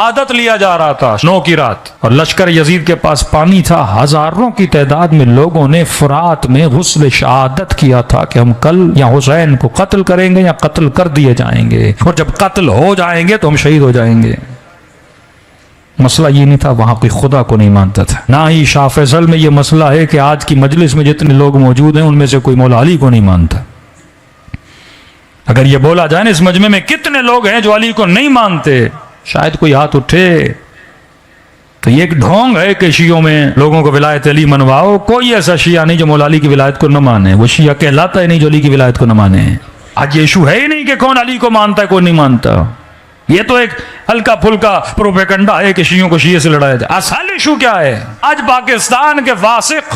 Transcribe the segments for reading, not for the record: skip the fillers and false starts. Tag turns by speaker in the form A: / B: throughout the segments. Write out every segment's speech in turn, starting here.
A: شہادت لیا جا رہا تھا 9 کی رات، اور لشکر یزید کے پاس پانی تھا، ہزاروں کی تعداد میں لوگوں نے فرات میں غسل شہادت کیا تھا کہ ہم کل یا حسین کو قتل کریں گے یا قتل کر دیے جائیں گے، اور جب قتل ہو جائیں گے تو ہم شہید ہو جائیں گے۔ مسئلہ یہ نہیں تھا، وہاں کوئی خدا کو نہیں مانتا تھا، نہ ہی شاہ فیصل میں یہ مسئلہ ہے کہ آج کی مجلس میں جتنے لوگ موجود ہیں ان میں سے کوئی مولا علی کو نہیں مانتا۔ اگر یہ بولا جائے نا اس مجمع میں کتنے لوگ ہیں جو علی کو نہیں مانتے، شاید کوئی ہاتھ اٹھے، تو یہ ایک ڈھونگ ہے کہ شیعوں میں لوگوں کو ولایت علی منواؤ۔ کوئی ایسا شیعہ نہیں جو مولا علی کی ولایت کو نہ مانے، وہ شیعہ کہلاتا ہے نہیں جو علی کی ولایت کو نہ مانے۔ آج یہ ایشو ہے ہی نہیں کہ کون علی کو مانتا ہے کون نہیں مانتا، یہ تو ایک ہلکا پھلکا پروپیگنڈا ہے کہ شیعوں کو شیعہ سے لڑایا جائے۔ اصل ایشو کیا ہے؟ آج پاکستان کے فاسق،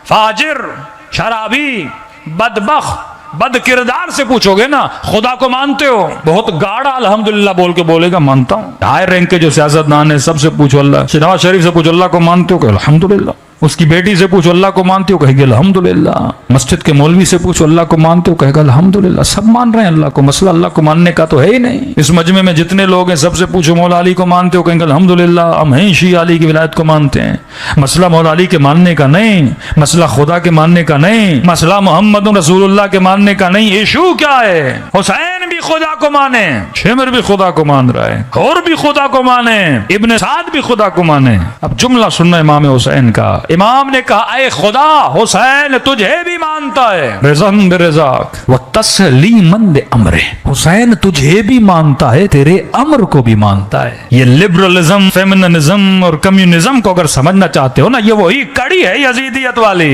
A: فاجر، شرابی، بدبخت، بد کردار سے پوچھو گے نا خدا کو مانتے ہو، بہت گاڑا الحمدللہ بول کے بولے گا مانتا ہوں۔ ہائی رینک کے جو سیاستدان ہیں سب سے پوچھو اللہ، نواز شریف سے پوچھو اللہ کو مانتے ہو کہ الحمدللہ، اس کی بیٹی سے پوچھو اللہ کو مانتے ہو کہے گا الحمدللہ، مسجد کے مولوی سے پوچھو اللہ کو مانتے ہو کہے گا الحمدللہ، سب مان رہے ہیں اللہ کو، مسئلہ اللہ کو ماننے کا تو ہے ہی نہیں۔ اس مجمع میں جتنے لوگ ہیں سب سے پوچھو مولا علی کو مانتے ہو کہیں گے الحمدللہ، ہم ہیں شیعہ علی کی ولایت کو مانتے ہیں۔ مسئلہ مولا علی کے ماننے کا نہیں، مسئلہ خدا کے ماننے کا نہیں، مسئلہ محمد رسول اللہ کے ماننے کا نہیں۔ ایشو کیا ہے؟ حسین بھی خدا کو مانے، شمر بھی خدا کو مان رہا ہے، اور بھی خدا کو مانے، ابن سعد بھی خدا کو مانے۔ اب جملہ سننا امام حسین کا، امام نے کہا اے خدا حسین تجھے بھی مانتا ہے، رضن برضاک وتسلیمن لامرہ، حسین تجھے بھی مانتا ہے تیرے امر کو بھی مانتا ہے۔ یہ لبرلزم، فیمننزم اور کمیونزم کو اگر سمجھنا چاہتے ہو نا، یہ وہی کڑی ہے یزیدیت والی۔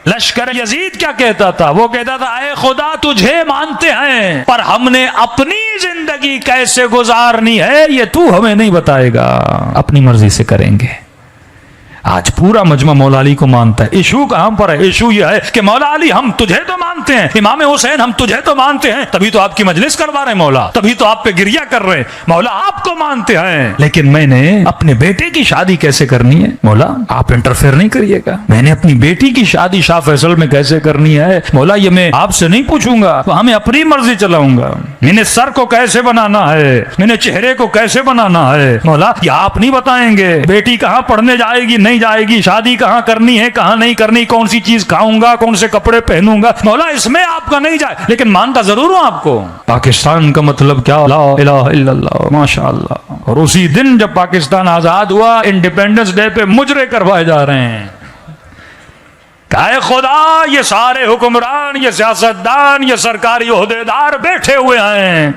A: لشکر یزید کیا کہتا تھا؟ وہ کہتا تھا اے خدا تجھے مانتے ہیں پر ہم نے اپنی زندگی کیسے گزارنی ہے یہ تو ہمیں نہیں بتائے گا، اپنی مرضی سے کریں گے۔ آج پورا مجمع مولا علی کو مانتا ہے، ایشو کہاں پر ہے؟ ایشو یہ ہے کہ مولا علی ہم تجھے تو مانتے ہیں، امام حسین ہم تجھے تو مانتے ہیں، تبھی تو آپ کی مجلس کروا رہے ہیں مولا، تبھی تو آپ پہ گریہ کر رہے ہیں، مولا آپ کو مانتے ہیں، لیکن میں نے اپنے بیٹے کی شادی کیسے کرنی ہے مولا آپ انٹرفیئر نہیں کریے گا، میں نے اپنی بیٹی کی شادی شاہ فیصل میں کیسے کرنی ہے مولا یہ میں آپ سے نہیں پوچھوں گا، ہمیں اپنی مرضی چلاؤں گا، میں نے سر کو کیسے بنانا ہے، میں نے چہرے کو کیسے بنانا ہے مولا یہ آپ نہیں بتائیں گے، بیٹی کہاں پڑھنے جائے گی نہیں جائے گی، شادی کہاں کرنی ہے کہاں نہیں کرنی، کون سی چیز کھاؤں گا کون سے کپڑے پہنوں گا مولا اس میں آپ کا نہیں جائے، لیکن مانتا ضرور ہوں آپ کو۔ پاکستان کا مطلب کیا؟ لا الہ الا اللہ، ماشاء اللہ۔ اور اسی دن جب پاکستان آزاد ہوا انڈیپینڈنس ڈے پہ مجرے کروائے جا رہے ہیں کہ اے خدا یہ سارے حکمران، یہ سیاستدان، یہ سرکاری عہدیدار بیٹھے ہوئے ہیں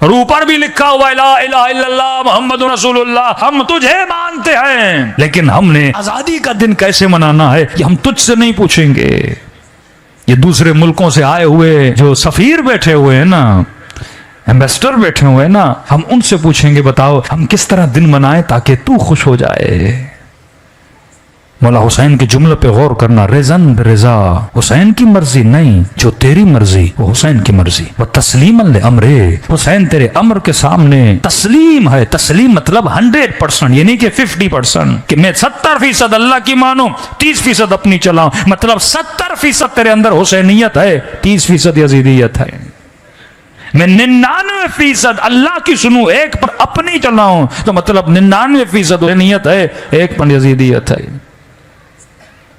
A: اور اوپر بھی لکھا ہوا لا الہ الا اللہ محمد رسول اللہ، ہم تجھے مانتے ہیں لیکن ہم نے آزادی کا دن کیسے منانا ہے یہ ہم تجھ سے نہیں پوچھیں گے۔ یہ دوسرے ملکوں سے آئے ہوئے جو سفیر بیٹھے ہوئے ہیں نا، ایمبیسڈر بیٹھے ہوئے ہیں نا، ہم ان سے پوچھیں گے بتاؤ ہم کس طرح دن منائیں تاکہ تو خوش ہو جائے۔ مولا حسین کے جملے پہ غور کرنا، رضن برضا، حسین کی مرضی نہیں، جو تیری مرضی وہ حسین کی مرضی، وہ تسلیم لامرہ، حسین تیرے امر کے سامنے تسلیم ہے۔ تسلیم مطلب 100%، یہ نہیں کہ 50%، کہ میں 70% اللہ کی مانوں 30% اپنی چلاؤں، مطلب 70% تیرے اندر حسینیت ہے، 30% یزیدیت ہے۔ میں 99% اللہ کی سنوں 1 پر اپنی چلاؤں تو مطلب 99% حسینیت ہے، 1 پر یزیدیت ہے۔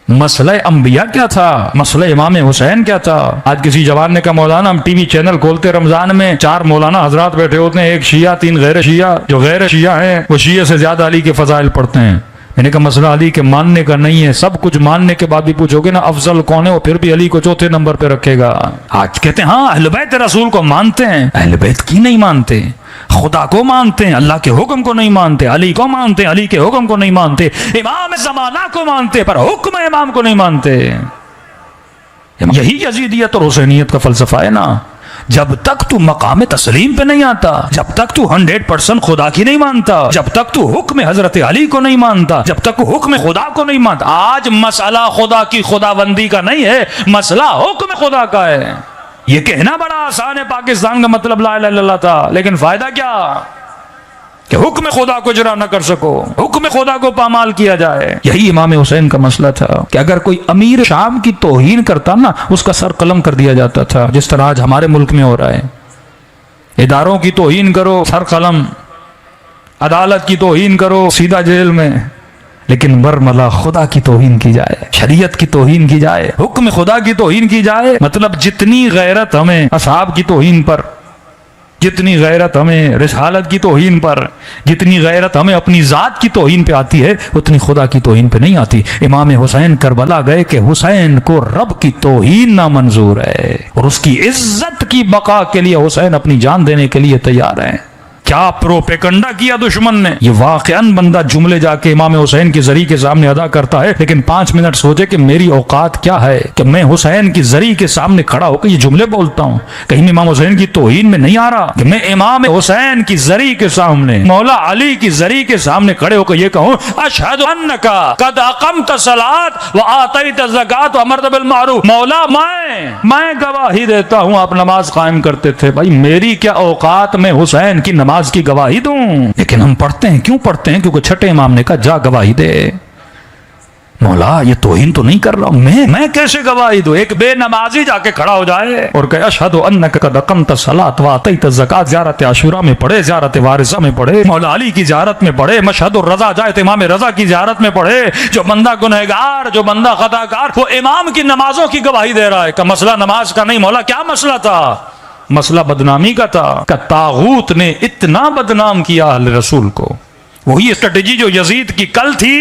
A: مسئلہ انبیاء کیا تھا؟ مسئلہ امام حسین کیا تھا؟ آج کسی جوان نے کہا مولانا ہم ٹی وی چینل کھولتے رمضان میں 4 مولانا حضرات بیٹھے ہوتے ہیں، 1 شیعہ 3 غیر شیعہ، جو غیر شیعہ ہیں وہ شیعہ سے زیادہ علی کے فضائل پڑھتے ہیں۔ میں نے کہا مسئلہ علی کے ماننے کا نہیں ہے، سب کچھ ماننے کے بعد بھی پوچھو گے نا افضل کون ہے وہ پھر بھی علی کو 4تھے نمبر پہ رکھے گا۔ آج کہتے ہیں ہاں اہل بیت رسول کو مانتے ہیں، اہل بیت کی نہیں مانتے، خدا کو مانتے ہیں، اللہ کے حکم کو نہیں مانتے، علی کو مانتے ہیں، علی کے حکم کو نہیں مانتے، امام زمانہ کو مانتے پر حکم امام کو نہیں مانتے۔ یہی یزیدیت اور حسینیت کا فلسفہ ہے نا۔ جب تک تو مقام تسلیم پہ نہیں آتا، جب تک تو 100% خدا کی نہیں مانتا، جب تک تو حکم حضرت علی کو نہیں مانتا، جب تک حکم خدا کو نہیں مانتا۔ آج مسئلہ خدا کی خداوندی کا نہیں ہے، مسئلہ حکم خدا کا ہے۔ یہ کہنا بڑا آسان ہے پاکستان کا مطلب لا الہ الا اللہ تھا، لیکن فائدہ کیا کہ حکم خدا کو اجرا نہ کر سکو، حکم خدا کو پامال کیا جائے۔ یہی امام حسین کا مسئلہ تھا کہ اگر کوئی امیر شام کی توہین کرتا نا اس کا سر قلم کر دیا جاتا تھا، جس طرح آج ہمارے ملک میں ہو رہا ہے، اداروں کی توہین کرو سر قلم، عدالت کی توہین کرو سیدھا جیل میں، لیکن برملا خدا کی توہین کی جائے، شریعت کی توہین کی جائے، حکم خدا کی توہین کی جائے، مطلب جتنی غیرت ہمیں اصحاب کی توہین پر، جتنی غیرت ہمیں رسالت کی توہین پر، جتنی غیرت ہمیں اپنی ذات کی توہین پہ آتی ہے، اتنی خدا کی توہین پہ نہیں آتی۔ امام حسین کربلا گئے کہ حسین کو رب کی توہین نامنظور ہے، اور اس کی عزت کی بقا کے لیے حسین اپنی جان دینے کے لیے تیار ہیں۔ کیا پروپیگنڈا کیا دشمن نے! یہ واقعاً بندہ جملے جا کے امام حسین کی زری کے سامنے ادا کرتا ہے، لیکن 5 منٹ سوچے کہ میری اوقات کیا ہے کہ میں حسین کی زری کے سامنے کھڑا ہو کے یہ جملے بولتا ہوں۔ کہیں میں امام حسین کی توہین میں نہیں آ رہا کہ میں امام حسین کی زری کے سامنے، مولا علی کی زری کے سامنے کھڑے ہو کے یہ کہوں اشہد انک قد اقمت الصلاۃ وآتیت الزکاۃ وامرت بالمعروف، مولا میں گواہی دیتا ہوں آپ نماز قائم کرتے تھے۔ بھائی میری کیا اوقات میں حسین کی نماز کی گواہی دوں؟ لیکن ہم پڑھتے ہیں، کیوں پڑھتے ہیں؟ کیونکہ چھٹے امام نے کہا جا گواہی دے۔ مولا یہ توہین تو نہیں کر رہا ہوں، میں کیسے گواہی دوں؟ ایک بے نمازی جا کے کھڑا ہو جائے اور کہ اشہد انک قد اقمت الصلاۃ وآتیت الزکاۃ، زیارت عاشورہ میں پڑھے، زیارت وارثہ میں پڑھے، مولا علی کی زیارت میں پڑھے، مشہد الرضا جائے تو امام رضا کی زیارت میں پڑھے۔ جو بندہ گنہگار، جو بندہ خطا کار، وہ امام کی نمازوں کی گواہی دے رہا ہے کہ مسئلہ نماز کا نہیں۔ مولا کیا مسئلہ تھا؟ مسئلہ بدنامی کا تھا کہ طاغوت نے اتنا بدنام کیا اہل رسول کو۔ وہی اسٹریٹجی جو یزید کی کل تھی،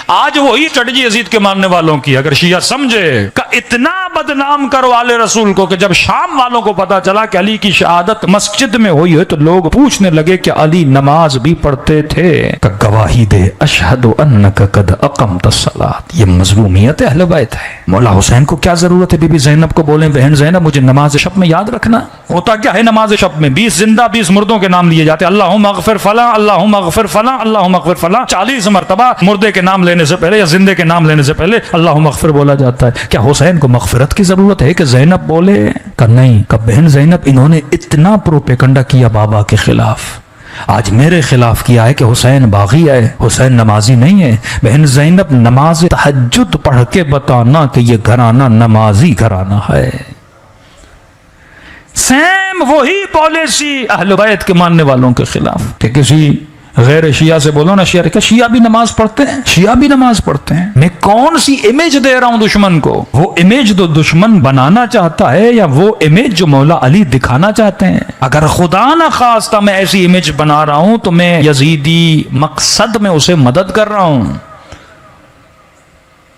A: آج وہی اسٹریٹجی یزید کے ماننے والوں کی۔ اگر شیعہ سمجھے کہ اتنا بدنام کرو آل رسول کو کہ جب شام والوں کو پتا چلا کہ علی کی شہادت مسجد میں ہوئی ہے تو لوگ پوچھنے لگے کہ علی نماز بھی پڑھتے تھے، کہ گواہی دے اشہد انک قد اقمت الصلاۃ۔ یہ مظلومیت اہل بیت ہے۔ مولا حسین کو کیا ضرورت ہے بی بی زینب کو بولیں بہن زینب مجھے نماز شب میں یاد رکھنا؟ ہوتا کیا ہے نماز شب میں؟ 20 زندہ 20 مردوں کے نام لیے جاتے، اللہم اغفر فلاں، اللہم اغفر فلاں، اللہم اغفر فلاں۔ 40 مرتبہ مردے کے نام لینے سے پہلے یا زندے کے نام لینے سے پہلے اللہم اغفر بولا جاتا ہے۔ کیا حسین کو مغفرت کی ضرورت ہے کہ زینب بولے؟ کہ نہیں، کہ بہن زینب انہوں نے اتنا پروپیگنڈا کیا بابا کے خلاف، آج میرے خلاف کیا ہے کہ حسین باغی ہے، حسین نمازی نہیں ہے۔ بہن زینب نماز تہجد پڑھ کے بتانا کہ یہ گھرانہ نمازی گھرانہ ہے۔ سیم وہی پالیسی اہل بیت کے ماننے والوں کے خلاف کہ کسی غیر شیعہ سے بولو نا، شیعہ بھی نماز پڑھتے ہیں، شیعہ بھی نماز پڑھتے ہیں۔ میں کون سی امیج دے رہا ہوں دشمن کو؟ وہ امیج تو دشمن بنانا چاہتا ہے یا وہ امیج جو مولا علی دکھانا چاہتے ہیں؟ اگر خدا نہ خواستہ میں ایسی امیج بنا رہا ہوں تو میں یزیدی مقصد میں اسے مدد کر رہا ہوں۔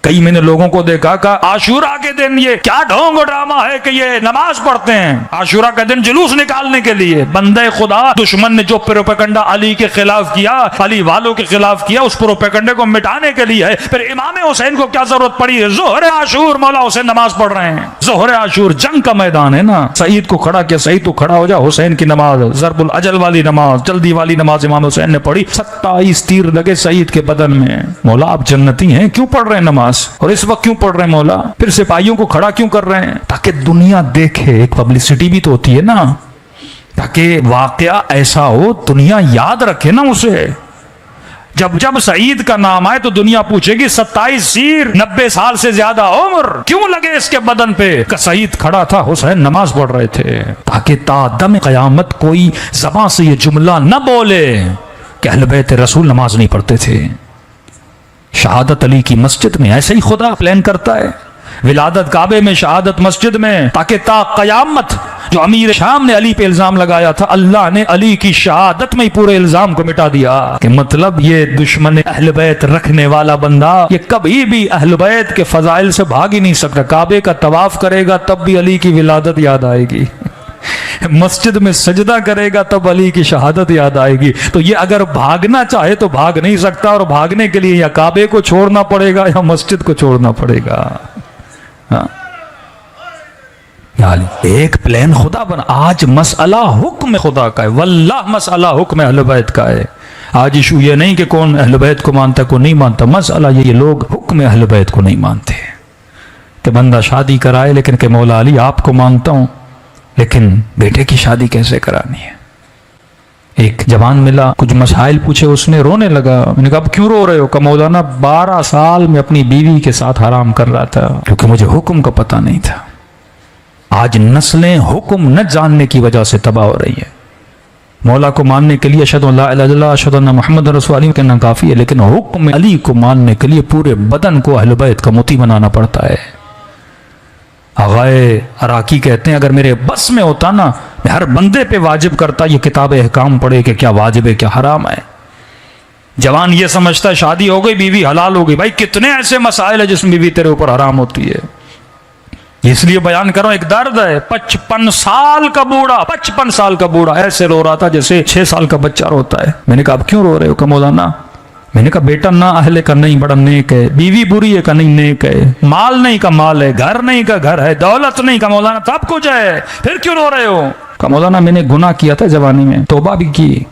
A: کئی میں نے لوگوں کو دیکھا کہ عاشورہ کے دن یہ کیا ڈھونگ و ڈرامہ ہے کہ یہ نماز پڑھتے ہیں، عاشورہ کا دن جلوس نکالنے کے لیے۔ بندے خدا، دشمن نے جو پروپیگنڈا علی کے خلاف کیا، علی والوں کے خلاف کیا، اس پروپیگنڈے کو مٹانے کے لیے ہے۔ پھر امام حسین کو کیا ضرورت پڑی ہے؟ ظہر عاشور مولا حسین نماز پڑھ رہے ہیں، ظہر عاشور جنگ کا میدان ہے نا۔ سعید کو کھڑا کیا، سعید تو کھڑا ہو جا، حسین کی نماز ضرب الاجل والی نماز، جلدی والی نماز امام حسین نے پڑھی۔ 27 تیر لگے سعید کے بدن میں۔ مولا آپ جنتی ہیں، کیوں پڑھ رہے ہیں نماز؟ اور اس وقت کیوں پڑھ رہے ہیں مولا؟ پھر سپاہیوں کو کھڑا کیوں کر رہے ہیں؟ تاکہ دنیا دیکھے، ایک پبلسٹی بھی تو ہوتی ہے نا، تاکہ واقعہ ایسا ہو دنیا یاد رکھے نا اسے۔ جب جب سعید کا نام آئے تو دنیا پوچھے گی 27 تیر، 90 سال سے زیادہ عمر کیوں لگے اس کے بدن پہ؟ کہ سعید کھڑا تھا، حسین نماز پڑھ رہے تھے، تاکہ تا دم قیامت کوئی زبان سے یہ جملہ نہ بولے کہ اہل بیت رسول نماز نہیں پڑھتے تھے۔ شہادت علی کی مسجد میں ایسے ہی خدا پلان کرتا ہے، ولادت کعبے میں، شہادت مسجد میں، تاکہ تا قیامت جو امیر شام نے علی پہ الزام لگایا تھا، اللہ نے علی کی شہادت میں ہی پورے الزام کو مٹا دیا۔ کہ مطلب یہ دشمن اہل بیت رکھنے والا بندہ یہ کبھی بھی اہل بیت کے فضائل سے بھاگ ہی نہیں سکتا۔ کعبے کا طواف کرے گا تب بھی علی کی ولادت یاد آئے گی، مسجد میں سجدہ کرے گا تب علی کی شہادت یاد آئے گی۔ تو یہ اگر بھاگنا چاہے تو بھاگ نہیں سکتا، اور بھاگنے کے لیے یا کعبے کو چھوڑنا پڑے گا یا مسجد کو چھوڑنا پڑے گا۔ ایک پلان خدا بنا۔ آج مسئلہ حکم خدا کا ہے، واللہ مسئلہ حکم اہل بیت کا ہے۔ آج ایشو یہ نہیں کہ کون اہل بیت کو مانتا ہے کون نہیں مانتا، مسئلہ یہ لوگ حکم اہل بیت کو نہیں مانتے، کہ بندہ شادی کرائے لیکن کہ مولا علی آپ کو مانتا ہوں لیکن بیٹے کی شادی کیسے کرانی ہے۔ ایک جوان ملا، کچھ مسائل پوچھے، اس نے رونے لگا۔ میں نے کہا اب کیوں رو رہے ہو؟ کہ مولانا 12 سال میں اپنی بیوی کے ساتھ حرام کر رہا تھا کیونکہ مجھے حکم کا پتہ نہیں تھا۔ آج نسلیں حکم نہ جاننے کی وجہ سے تباہ ہو رہی ہیں۔ مولا کو ماننے کے لیے اشہد ان لا الہ الا اللہ اشہد ان محمد رسول اللہ کہنا کافی ہے، لیکن حکم علی کو ماننے کے لیے پورے بدن کو اہل بیت کا مطیع بنانا پڑتا ہے۔ آغائے عراقی کہتے ہیں اگر میرے بس میں ہوتا نا، میں ہر بندے پہ واجب کرتا یہ کتاب احکام پڑھے کہ کیا واجب ہے کیا حرام ہے۔ جوان یہ سمجھتا ہے شادی ہو گئی بیوی حلال ہو گئی، بھائی کتنے ایسے مسائل ہیں جس میں بیوی تیرے اوپر حرام ہوتی ہے۔ اس لیے بیان کرو، ایک درد ہے، 55 سال کا بوڑھا 55 سال کا بوڑھا ایسے رو رہا تھا جیسے 6 سال کا بچہ روتا ہے۔ میں نے کہا اب کیوں رو رہے ہو؟ کہ مولانا، میں نے کہا بیٹا نہ اہل کا نہیں بڑا نیک ہے، بیوی بری ہے کا نہیں نیک ہے، مال نہیں کا مال ہے، گھر نہیں کا گھر ہے، دولت نہیں کا مولانا سب کچھ ہے، پھر کیوں رو رہے ہو؟ کہ مولانا میں نے گناہ کیا تھا جوانی میں، توبہ بھی کی،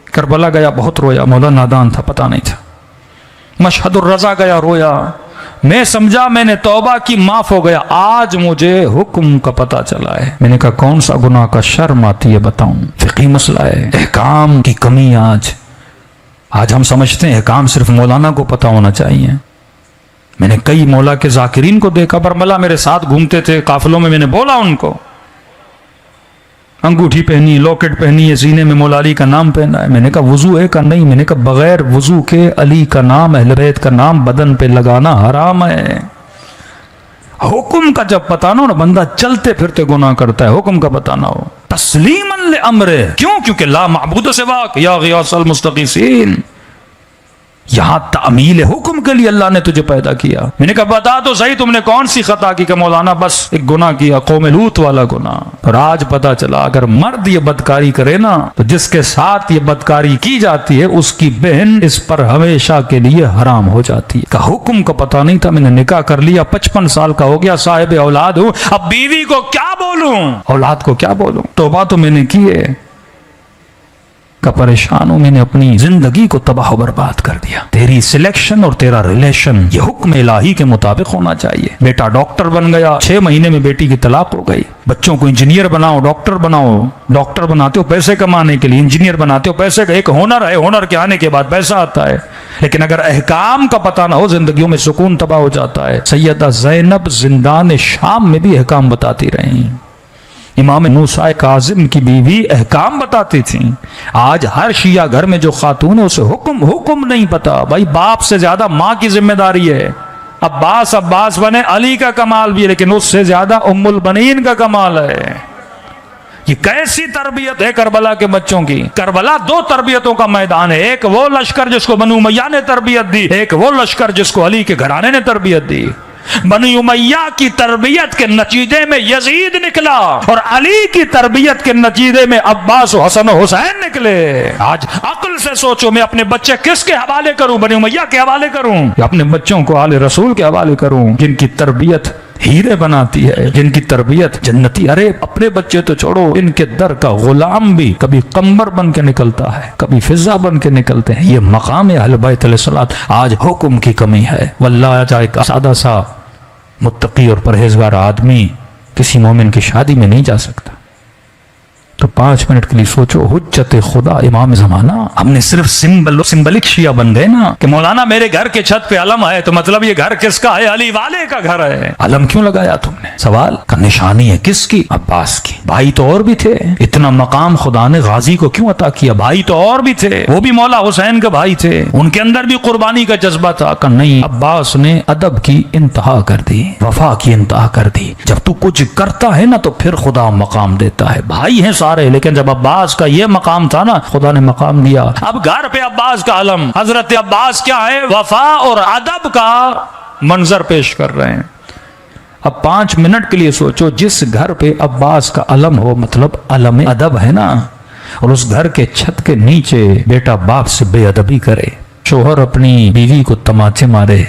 A: کربلا گیا بہت رویا، مولانا نادان تھا پتہ نہیں تھا، مشہد الرضا گیا رویا، میں سمجھا میں نے توبہ کی معاف ہو گیا، آج مجھے حکم کا پتہ چلا ہے۔ میں نے کہا کون سا گناہ کا شرم آتی ہے بتاؤں؟ فقہی مسئلہ ہے، احکام کی کمی آج ہم سمجھتے ہیں احکام صرف مولانا کو پتہ ہونا چاہیے۔ میں نے کئی مولا کے ذاکرین کو دیکھا، برملا میرے ساتھ گھومتے تھے قافلوں میں نے بولا ان کو، انگوٹھی پہنی، لوکٹ پہنی ہے، سینے میں مولا علی کا نام پہنا ہے۔ میں نے کہا وضو ہے کا نہیں؟ میں نے کہا بغیر وضو کے علی کا نام، اہل بیت کا نام بدن پہ لگانا حرام ہے۔ حکم کا جب پتہ نہ ہو نا، بندہ چلتے پھرتے گناہ کرتا ہے، حکم کا پتہ نہ ہو۔ تسلیماً لامرہ، کیونکہ لا معبود سواک یا غیاث المستغیثین، یہاں تعمیل حکم کے لیے اللہ نے تجھے پیدا کیا۔ میں نے کہا بتا تو صحیح تم نے کون سی خطا کی؟ کہ مولانا بس ایک گناہ کیا، قوم لوط والا گناہ۔ اور آج پتا چلا اگر مرد یہ بدکاری کرے نا تو جس کے ساتھ یہ بدکاری کی جاتی ہے اس کی بہن اس پر ہمیشہ کے لیے حرام ہو جاتی ہے۔ کہ حکم کا پتہ نہیں تھا، میں نے نکاح کر لیا، 55 سال کا ہو گیا، صاحب اولاد ہوں، اب بیوی کو کیا بولوں، اولاد کو کیا بولوں؟ توبہ تو میں نے کی ہے، کا پریشان ہوں، میں نے اپنی زندگی کو تباہ و برباد کر دیا۔ تیری سلیکشن اور تیرا ریلیشن یہ حکم الہی کے مطابق ہونا چاہیے۔ بیٹا ڈاکٹر بن گیا، 6 مہینے میں بیٹی کی طلاق ہو گئی۔ بچوں کو انجینئر بناؤ، ڈاکٹر بناؤ، ڈاکٹر بناتے ہو پیسے کمانے کے لیے، انجینئر بناتے ہو پیسے کا، ایک ہنر ہے، ہنر کے آنے کے بعد پیسہ آتا ہے، لیکن اگر احکام کا پتہ نہ ہو زندگیوں میں سکون تباہ ہو جاتا ہے۔ سیدہ زینب زندان شام میں بھی احکام بتاتی رہیں، امام موسیٰ کاظم کی بیوی احکام بتاتی تھیں۔ آج ہر شیعہ گھر میں جو خاتون ہے اسے حکم نہیں پتا۔ بھائی باپ سے زیادہ ماں کی ذمہ داری ہے۔ عباس بنے، علی کا کمال بھی ہے، لیکن اس سے زیادہ ام البنین کا کمال ہے۔ یہ کیسی تربیت ہے کربلا کے بچوں کی؟ کربلا 2 تربیتوں کا میدان ہے، ایک وہ لشکر جس کو بنو امیہ نے تربیت دی، ایک وہ لشکر جس کو علی کے گھرانے نے تربیت دی۔ بنی امیہ کی تربیت کے نتیجے میں یزید نکلا اور علی کی تربیت کے نتیجے میں عباس و حسن و حسین نکلے۔ آج عقل سے سوچو، میں اپنے بچے کس کے حوالے کروں؟ بنی امیہ کے حوالے کروں یا اپنے بچوں کو آل رسول کے حوالے کروں، جن کی تربیت ہیرے بناتی ہے، جن کی تربیت جنتی؟ ارے اپنے بچے تو چھوڑو، ان کے در کا غلام بھی کبھی قمر بن کے نکلتا ہے، کبھی فضا بن کے نکلتے ہیں۔ یہ مقام اہل بیت علیہ الصلوۃ آج حکم کی کمی ہے۔ واللہ چاہے سادہ سا متقی اور پرہیزگار آدمی کسی مومن کی شادی میں نہیں جا سکتا، تو 5 منٹ کے لیے سوچو، حجت خدا امام زمانہ، ہم نے صرف سمبلک شیعہ بن گئے نا کہ مولانا میرے گھر کے چھت پہ علم ہے تو مطلب یہ گھر کس کا ہے؟ علی والے کا گھر ہے۔ علم کیوں لگایا تم نے؟ سوال کا نشانی ہے کس کی؟ عباس کی۔ بھائی تو اور بھی تھے، اتنا مقام خدا نے غازی کو کیوں عطا کیا؟ بھائی تو اور بھی تھے، وہ بھی مولا حسین کے بھائی تھے، ان کے اندر بھی قربانی کا جذبہ تھا۔ کہ نہیں، عباس نے ادب کی انتہا کر دی، وفا کی انتہا کر دی۔ جب تو کچھ کرتا ہے نا تو پھر خدا مقام دیتا ہے۔ بھائی ہیں سارے، لیکن جب عباس کا یہ مقام تھا نا، خدا نے مقام دیا۔ اب گھر پہ عباس کا علم، حضرت عباس کیا ہے؟ وفا اور ادب کا منظر پیش کر رہے ہیں۔ اب 5 منٹ کے لیے سوچو، جس گھر پہ عباس کا علم ہو، مطلب علم ادب ہے نا، اور اس گھر کے چھت کے نیچے بیٹا باپ سے بے ادبی کرے، شوہر اپنی بیوی کو تماچے مارے،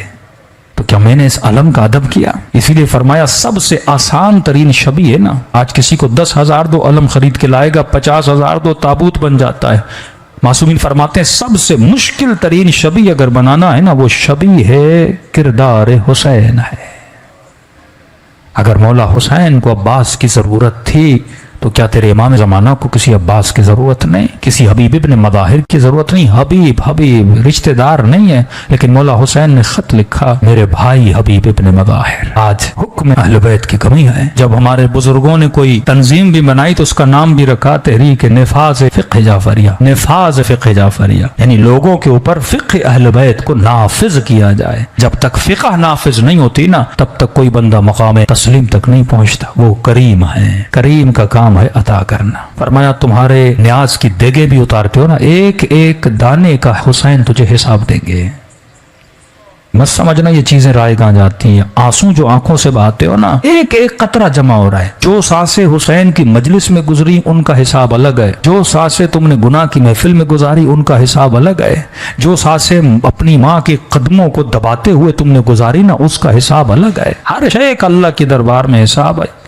A: تو کیا میں نے اس علم کا ادب کیا؟ اسی لیے فرمایا سب سے آسان ترین شبیہ ہے نا۔ آج کسی کو 10,000 دو علم خرید کے لائے گا، 50,000 دو تابوت بن جاتا ہے۔ معصومین فرماتے ہیں سب سے مشکل ترین شبیہ اگر بنانا ہے نا، وہ شبیہ ہے کردار حسین ہے۔ اگر مولا حسین کو عباس کی ضرورت تھی تو کیا تیرے امام زمانہ کو کسی عباس کی ضرورت نہیں، کسی حبیب ابن مظاہر کی ضرورت نہیں؟ حبیب رشتہ دار نہیں ہے، لیکن مولا حسین نے خط لکھا میرے بھائی حبیب ابن مظاہر۔ آج حکم اہل بیت کی کمی ہے۔ جب ہمارے بزرگوں نے کوئی تنظیم بھی بنائی تو اس کا نام بھی رکھا تحریک نفاذ فقہ جعفریہ، نفاذ فقہ جعفریہ، یعنی لوگوں کے اوپر فقہ اہل بیت کو نافذ کیا جائے۔ جب تک فقہ نافذ نہیں ہوتی نا تب تک کوئی بندہ مقام تسلیم تک نہیں پہنچتا۔ وہ کریم ہے، کریم کا کام ہے عطا کرنا۔ فرمایا تمہارے نیاز کی دیگیں بھی اتارتے ہو نا، ایک ایک دانے کا حسین تجھے حساب دیں گے۔ مت سمجھنا یہ چیزیں رائے گاں جاتی ہیں، آنسو جو آنکھوں سے بہاتے ہو نا ایک ایک قطرہ جمع ہو رہا ہے۔ جو سانسیں حسین کی مجلس میں گزری ان کا حساب الگ ہے، جو سانسیں تم نے گناہ کی محفل میں گزاری ان کا حساب الگ ہے، جو سانسیں اپنی ماں کے قدموں کو دباتے ہوئے تم نے گزاری نا اس کا حساب الگ ہے۔ ہر شے کا اللہ کے دربار میں حساب ہے۔